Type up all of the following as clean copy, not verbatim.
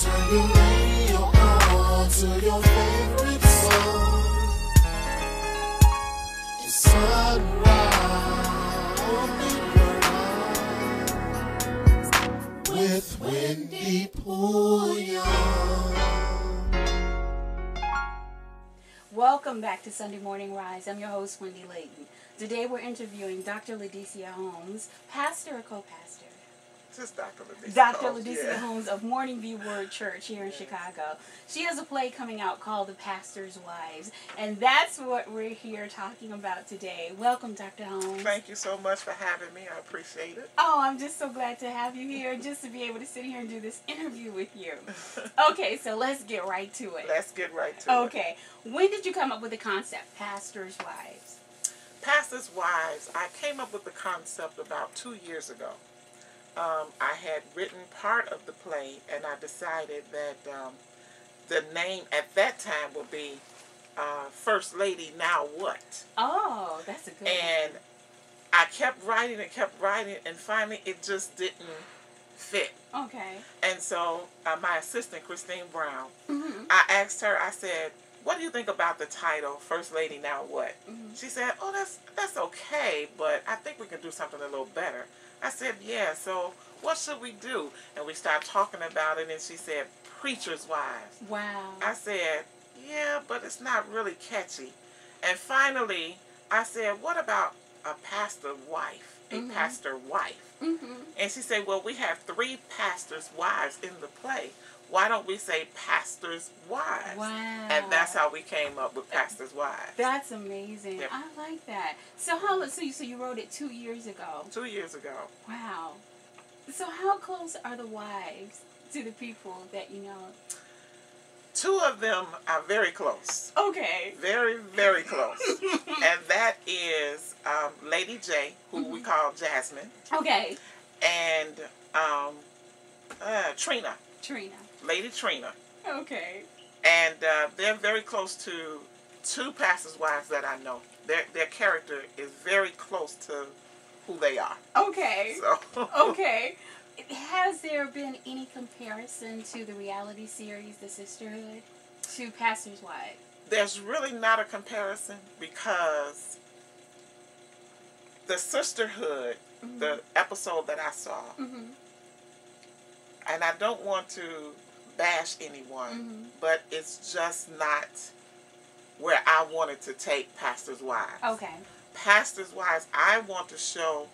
Turn your radio on to your favorite song. It's Sunrise with Wendy Pouillon. Welcome back to Sunday Morning Rise. I'm your host, Wendy Leighton. Today we're interviewing Dr. Lydecia Holmes, pastor or co-pastor? Just Dr. Lydecia Dr. Holmes, Lydecia yeah. Holmes of Morning View Word Church here in Chicago. She has a play coming out called The Pastor's Wives, and that's what we're here talking about today. Welcome, Dr. Holmes. Thank you so much for having me. I appreciate it. Oh, I'm just so glad to have you here, just to be able to sit here and do this interview with you. Okay, so let's get right to it. Let's get right to it. Okay. When did you come up with the concept, Pastor's Wives? Pastor's Wives, I came up with the concept about 2 years ago. I had written part of the play, and I decided that the name at that time would be First Lady, Now What? Oh, that's a good And one. I kept writing, and finally it just didn't fit. Okay. And so my assistant, Christine Brown, Mm-hmm. I asked her, I said, what do you think about the title, First Lady, Now What? Mm-hmm. She said, oh, that's okay, but I think we can do something a little better. I said, yeah, so what should we do? And we started talking about it, and she said, Preacher's Wives. Wow. I said, yeah, but it's not really catchy. And finally, I said, what about a pastor wife, a Mm-hmm. pastor wife? Mm-hmm. And she said, well, we have 3 pastors' wives in the play. Why don't we say pastors' wives? Wow. And that's how we came up with pastors' wives. That's amazing. Yep. I like that. So so you wrote it 2 years ago. 2 years ago. Wow. So how close are the wives to the people that you know? 2 of them are very close. Okay. Very, very close. And that is Lady J, who we call Jasmine, Okay. and Trina, Trina. Lady Trina. Okay. And they're very close to 2 pastors' wives that I know. Their character is very close to who they are. Okay. So Okay. Has there been any comparison to the reality series, The Sisterhood, to Pastor's Wives? there's really not a comparison because the Sisterhood, Mm-hmm. the episode that I saw, Mm-hmm. and I don't want to bash anyone, Mm-hmm. but it's just not where I wanted to take Pastor's Wives. Okay. Pastor's Wives, I want to show,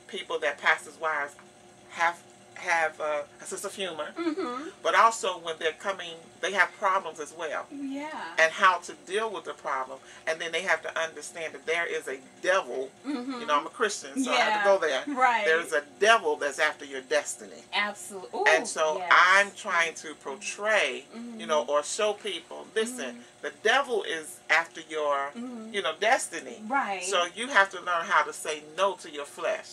people that Pastor's Wives have a sense of humor, Mm-hmm. but also when they're coming, they have problems as well, Yeah. and how to deal with the problem, and then they have to understand that there is a devil. Mm-hmm. I'm a Christian, so I Yeah. have to go there. Right. There's a devil that's after your destiny. Absolutely. And so yes. I'm trying to portray, Mhm. or show people, listen, Mhm. the devil is after your, Mhm. destiny. Right. So you have to learn how to say no to your flesh.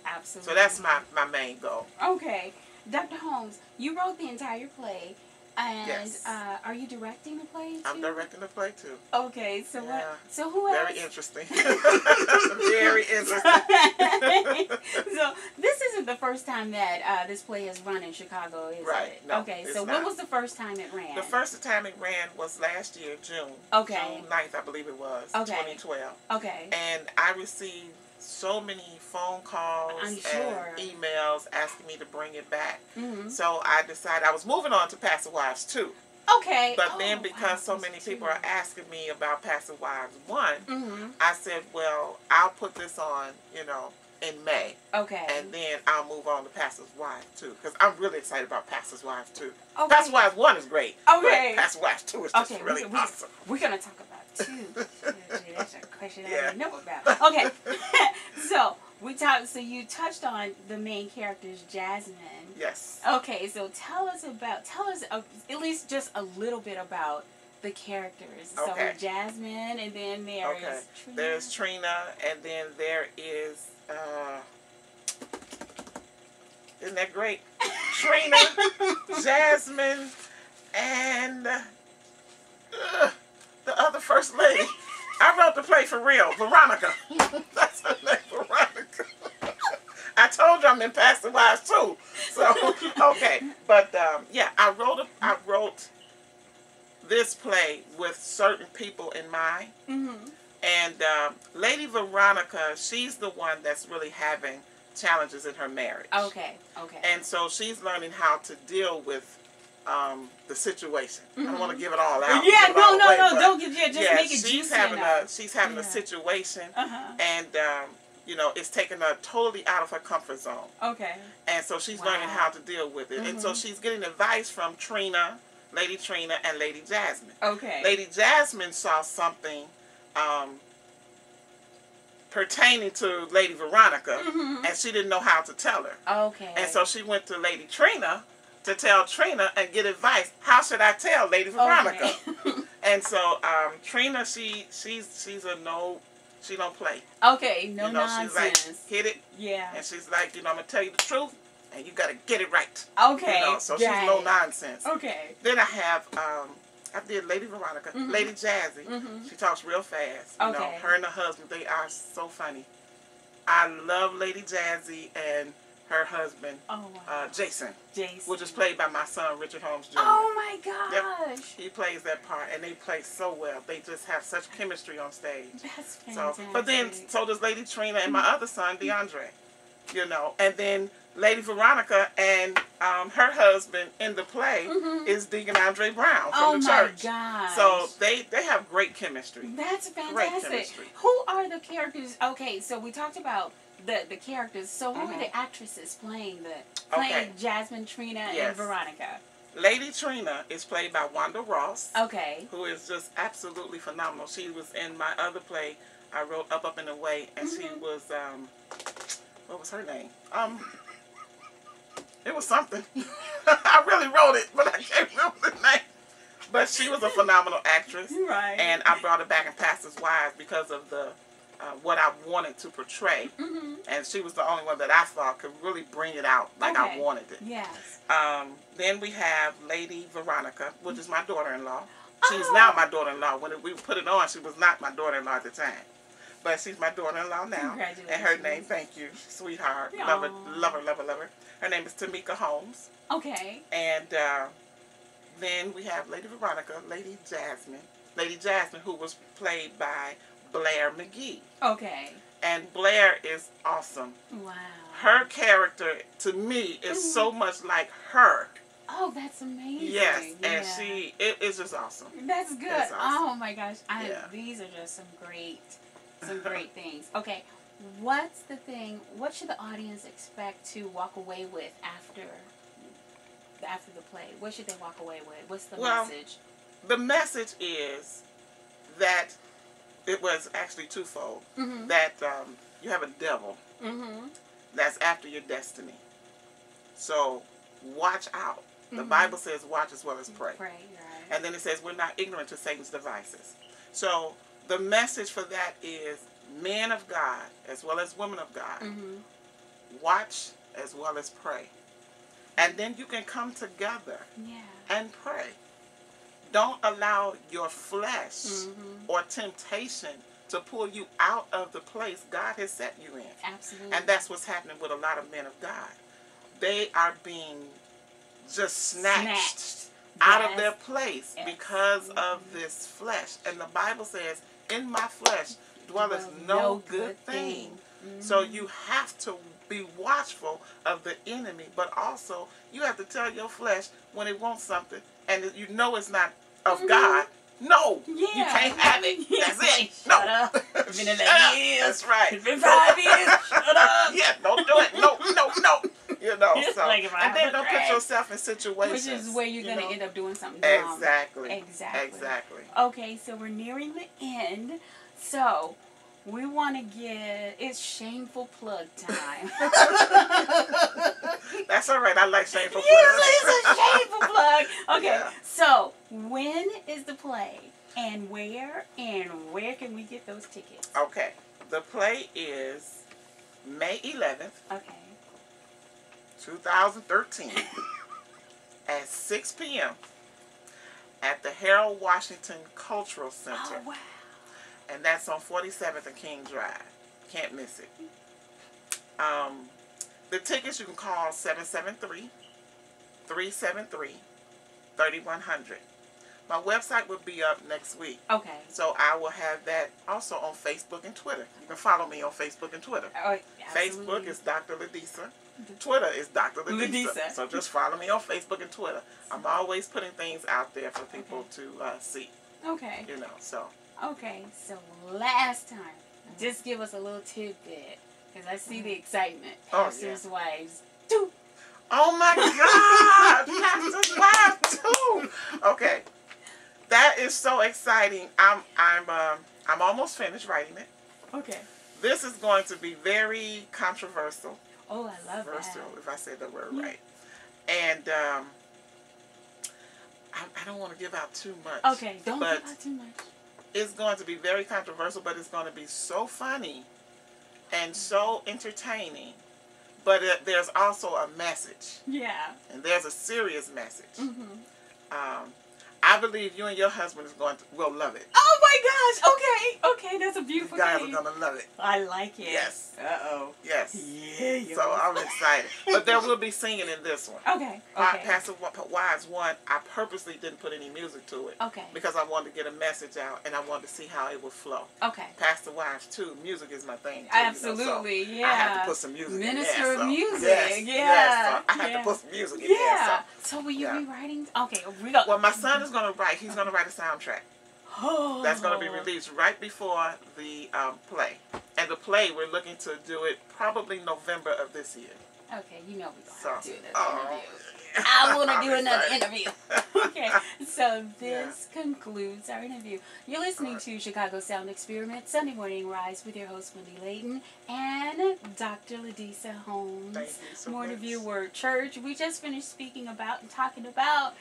Absolutely. So that's my main goal. Okay. Dr. Holmes, you wrote the entire play, and Yes. are you directing the play too? I'm directing the play too. Okay, so Yeah. so who else? Very interesting. Very interesting. So this isn't the first time that this play has run in Chicago, is Right. it? No, okay, it's so not. when was the first time it ran? The first time it ran was last year, June. Okay. June 9th, I believe it was, Okay. 2012. Okay. And I received so many phone calls I'm sure. and emails asking me to bring it back. Mm-hmm. So I decided I was moving on to Pastor Wives 2. Okay. But Oh, then because wow, so this many is people true. are asking me about Pastor Wives 1, Mm-hmm. I said, well, I'll put this on, in May. Okay. And then I'll move on to Pastor's Wives 2. Because I'm really excited about Pastor's Wives 2. Okay. Pastor's Wives 1 is great. Okay. But Pastor's Wives 2 is just Okay, really awesome. we're gonna talk about 2. That's a question I Yeah. didn't know about. Okay. So you touched on the main characters, Jasmine. Yes. Okay, so tell us at least just a little bit about the characters. Okay. So Jasmine, and then there's Okay. Trina. There's Trina, and then there is, isn't that great? Trina, Jasmine, and the other first lady. I wrote the play for real, Veronica. That's her name, Veronica. I told told you I'm in Pastor Wives too. So okay, but yeah, I wrote this play with certain people in mind. And Lady Veronica, she's the one that's really having challenges in her marriage. Okay. Okay. And so she's learning how to deal with the situation. I don't want to give it all out. Yeah, no, away, don't give it. Just make it juicy enough. She's having a situation, and you know, it's taking her totally out of her comfort zone. Okay. And so she's learning how to deal with it. And so she's getting advice from Trina, Lady Trina, and Lady Jasmine. Okay. Lady Jasmine saw something pertaining to Lady Veronica, and she didn't know how to tell her. Okay. And so she went to Lady Trina to tell Trina and get advice. How should I tell Lady Veronica? Okay. And so Trina, she's a no, she don't play. Okay, no you know, nonsense. She's like, hit it. Yeah. And she's like, you know, I'm gonna tell you the truth, and you gotta get it right. Okay. You know, so she's no nonsense. Okay. Then I have I did Lady Veronica, Lady Jazzy. She talks real fast. You know, her and her husband, they are so funny. I love Lady Jazzy and her husband, Jason, which is played by my son, Richard Holmes Jr. Oh my gosh. Yep. He plays that part, and they play so well. They just have such chemistry on stage. That's fantastic. So, but then, so does Lady Trina and my other son, DeAndre. You know, and then Lady Veronica and her husband in the play is Deacon Andre Brown from the church. Oh my gosh. So they have great chemistry. That's fantastic. Great chemistry. Who are the characters? Okay, so we talked about the characters. So who are the actresses playing Jasmine, Trina, and Veronica? Lady Trina is played by Wanda Ross. Okay. Who is just absolutely phenomenal. She was in my other play I wrote, Up and Away, and she was what was her name? It was something. I really wrote it, but I can't remember the name. But she was a phenomenal actress. Right. And I brought her back in Pastor's Wives because of the what I wanted to portray. And she was the only one that I thought could really bring it out like I wanted it. Yes. Then we have Lady Veronica, which is my daughter-in-law. She's now my daughter-in-law. When we put it on, she was not my daughter-in-law at the time. But she's my daughter-in-law now. Congratulations. And her name, thank you, sweetheart. Love her, love her, love her, love her. Her name is Tamika Holmes. Okay. And then we have Lady Veronica, Lady Jasmine. Lady Jasmine, who was played by Blair McGee. Okay. And Blair is awesome. Wow. Her character, to me, is so much like her. Oh, that's amazing. Yes, and it is just awesome. That's good. Awesome. Oh my gosh. These are just some great things. Okay, what's the thing, what should the audience expect to walk away with after the play? What should they walk away with? What's the message? The message is that it was actually twofold. That you have a devil that's after your destiny. So watch out. The Bible says watch as well as pray. Right. And then it says we're not ignorant to Satan's devices. So the message for that is men of God as well as women of God. Watch as well as pray. And then you can come together and pray. Don't allow your flesh or temptation to pull you out of the place God has set you in. Absolutely. And that's what's happening with a lot of men of God. They are being just snatched out of their place because of this flesh. And the Bible says, in my flesh dwelleth no good thing. So you have to be watchful of the enemy, but also you have to tell your flesh when it wants something and you know it's not of God. No, you can't have it. That's it. Shut up. It's been 11 years. That's right. It's been 5 years. Shut up. Yeah, don't do it. No. You know, so Like and then don't put yourself in situations. Which is where you're going to end up doing something wrong. Exactly. Okay, so we're nearing the end. So we want to get, it's shameful plug time. That's all right. I like shameful plug. Usually it's a shameful plug. Okay, so when is the play and where can we get those tickets? Okay, the play is May 11th. Okay. 2013 at 6 p.m. at the Harold Washington Cultural Center. Oh, wow. And that's on 47th and King Drive. Can't miss it. The tickets you can call 773-373-3100. My website will be up next week. Okay. So I will have that also on Facebook and Twitter. You can follow me on Facebook and Twitter. Oh, Facebook is Dr. Lydecia. Twitter is Dr. Lydecia. So just follow me on Facebook and Twitter. I'm always putting things out there for people to see. Okay. You know, so. Okay, so last time, just give us a little tidbit, because I see the excitement. Pastors' wives, too. Oh my God! Pastors' wives, too. Okay, that is so exciting. I'm almost finished writing it. Okay. This is going to be very controversial. Oh, I love that. If I said the word right. And I don't want to give out too much. Okay, don't give out too much. It's going to be very controversial, but it's going to be so funny and so entertaining. But there's also a message. Yeah. And there's a serious message. I believe you and your husband will love it. Oh my gosh! Okay, that's a beautiful thing. You guys thing. are gonna love it. I like it. Yes. Yes. Yeah. So I'm excited. But there will be singing in this one. Okay. Pastor Wives 1, I purposely didn't put any music to it. Okay. Because I wanted to get a message out and I wanted to see how it would flow. Okay. Pastor Wives 2, music is my thing too. Absolutely, so I had to put some music Minister in there. of music. Yes. So I had to put some music in there. So will you be writing? Okay. Well, my son is going to write. He's going to write a soundtrack. Oh. That's going to be released right before the play. And the play, we're looking to do it probably November of this year. Okay, you know we're going to do another interview. Yeah. I want to do another interview. Okay, so this concludes our interview. You're listening to Chicago Sound Experiment, Sunday Morning Rise with your host, Wendy Leighton, and Dr. Lydecia Holmes. Thank you so More much. of your word church. We just finished speaking about and talking about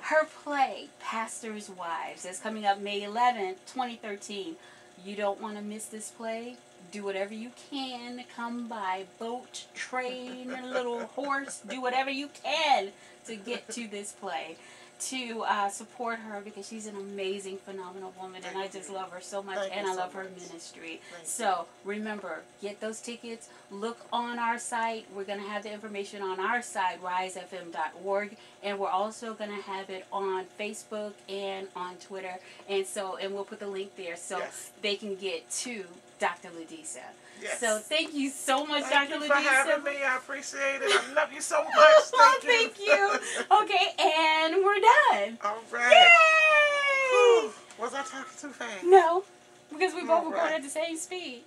her play, Pastors' Wives. It's coming up May 11th, 2013. You don't want to miss this play. Do whatever you can. Come by boat, train, little horse. Do whatever you can to get to this play. To support her because she's an amazing, phenomenal woman. And I just love her so much. And I love her ministry. So remember, get those tickets. Look on our site. We're going to have the information on our site, risefm.org. And we're also going to have it on Facebook and on Twitter. And we'll put the link there so they can get to Dr. Lydecia. Yes. So thank you so much, Thank Dr. you Lydecia. for having me. I appreciate it. I love you so much. Thank you. Okay, and we're done. All right. Yay! Whew. Was I talking too fast? No, because we both recorded at the same speed.